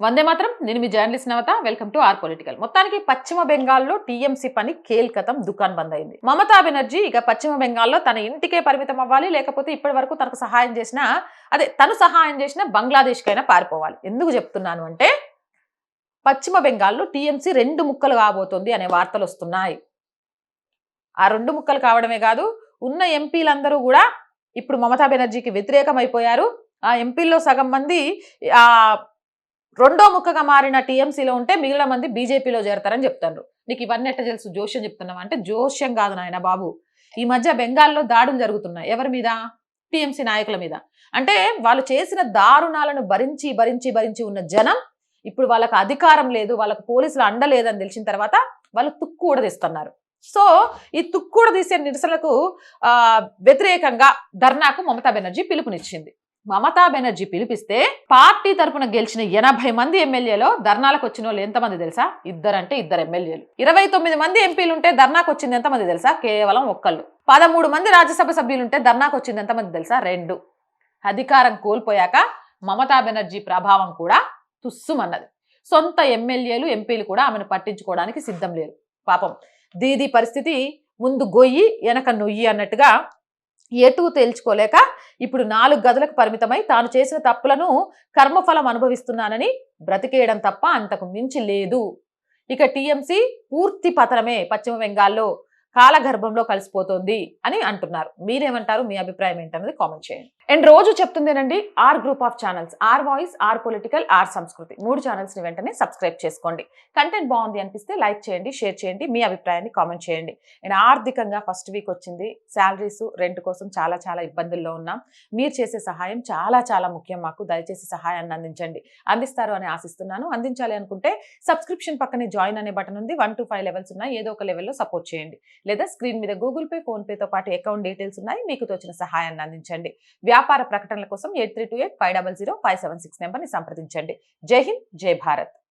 వందే మాత్రం. నేను మీ journalist Navata. Welcome to R political. మొత్తానికి పశ్చిమ బెంగాల్లో టీఎంసీ పని కేల్కతం, దుకాన్ బంద్ అయింది. మమతా బెనర్జీ ఇక పశ్చిమ బెంగాల్లో తన ఇంటికే పరిమితం అవ్వాలి, లేకపోతే ఇప్పటి వరకు తనకు సహాయం చేసిన తను సహాయం చేసిన బంగ్లాదేశ్కైనా పారిపోవాలి. ఎందుకు చెప్తున్నాను అంటే పశ్చిమ బెంగాల్లో టీఎంసీ 2 ముక్కలు కాబోతోంది అనే వార్తలు వస్తున్నాయి. ఆ 2 ముక్కలు కావడమే కాదు, ఉన్న ఎంపీలందరూ కూడా ఇప్పుడు మమతా బెనర్జీకి వ్యతిరేకం అయిపోయారు. ఆ ఎంపీల్లో సగం మంది ఆ రెండో ముక్కగా మారిన టీఎంసీలో ఉంటే మిగిలిన మంది బీజేపీలో చేరతారని చెప్తారు. నీకు ఇవన్నీ ఎట్ట తెలుసు? జోష్యం చెప్తున్నావా అంటే జోష్యం కాదు నాయన బాబు. ఈ మధ్య బెంగాల్లో దాడులు జరుగుతున్నాయి. ఎవరి మీద? టీఎంసీ నాయకుల మీద. అంటే వాళ్ళు చేసిన దారుణాలను భరించి భరించి భరించి ఉన్న జనం ఇప్పుడు వాళ్ళకి అధికారం లేదు, వాళ్ళకు పోలీసులు అండలేదని తెలిసిన తర్వాత వాళ్ళు తుక్కు కూడా తీస్తున్నారు. సో ఈ తుక్కు కూడా తీసే నిరసనలకు వ్యతిరేకంగా ధర్నాకు మమతా బెనర్జీ పిలుపునిచ్చింది. మమతా బెనర్జీ పిలిపిస్తే పార్టీ తరపున గెలిచిన 80 మంది ఎమ్మెల్యేలో ధర్నాలకు వచ్చిన వాళ్ళు ఎంతమంది తెలుసా? ఇద్దరంటే ఇద్దరు ఎమ్మెల్యేలు. 29 మంది ఎంపీలు ఉంటే ధర్నాకు వచ్చింది ఎంతమంది తెలుసా? కేవలం ఒక్కళ్ళు. 13 మంది రాజ్యసభ సభ్యులు ఉంటే ధర్నాకు వచ్చింది ఎంతమంది తెలుసా? 2. అధికారం కోల్పోయాక మమతా బెనర్జీ ప్రభావం కూడా తుస్సుమన్నది. సొంత ఎమ్మెల్యేలు, ఎంపీలు కూడా ఆమెను పట్టించుకోవడానికి సిద్ధం లేరు. పాపం దీది పరిస్థితి ముందు గొయ్యి వెనక నొయ్యి అన్నట్టుగా ఎటు తేల్చుకోలేక ఇప్పుడు 4 గదులకు పరిమితమై తాను చేసిన తప్పులను కర్మఫలం అనుభవిస్తున్నానని బ్రతికేయడం తప్ప అంతకు మించి లేదు. ఇక టీఎంసీ పూర్తి పతనమే, పశ్చిమ బెంగాల్లో కాలగర్భంలో కలిసిపోతోంది అని అంటున్నారు. మీరేమంటారు? మీ అభిప్రాయం ఏంటన్నది కామెంట్ చేయండి. అండ్ రోజు చెప్తుందేనండి, R group of channels, R voice, R political, R Sanskriti 3 channels ని వెంటనే సబ్స్క్రైబ్ చేసుకోండి. కంటెంట్ బాగుంది అనిపిస్తే లైక్ చేయండి, షేర్ చేయండి, మీ అభిప్రాయాన్ని కామెంట్ చేయండి. అండ్ ఆర్థికంగా ఫస్ట్ వీక్ వచ్చింది, శాలరీస్, రెంట్ కోసం చాలా చాలా ఇబ్బందుల్లో ఉన్నాం. మీరు చేసే సహాయం చాలా చాలా ముఖ్యం మాకు. దయచేసి సహాయాన్ని అందించండి. అందిస్తారు అని ఆశిస్తున్నాను. అందించాలి అనుకుంటే సబ్స్క్రిప్షన్ పక్కనే జాయిన్ అనే బటన్ ఉంది. 1 to 5 లెవెల్స్ ఉన్నాయి. ఏదో ఒక లెవెల్లో సపోర్ట్ చేయండి. లేదా స్క్రీన్ మీద గూగుల్ పే, ఫోన్ పేతో పాటు అకౌంట్ డీటెయిల్స్ ఉన్నాయి. మీకు తోచిన సహాయాన్ని అందించండి. వ్యాపార ప్రకటనల కోసం 8328500576 నెంబర్ని సంప్రదించండి. జై హింద్, జై భారత్.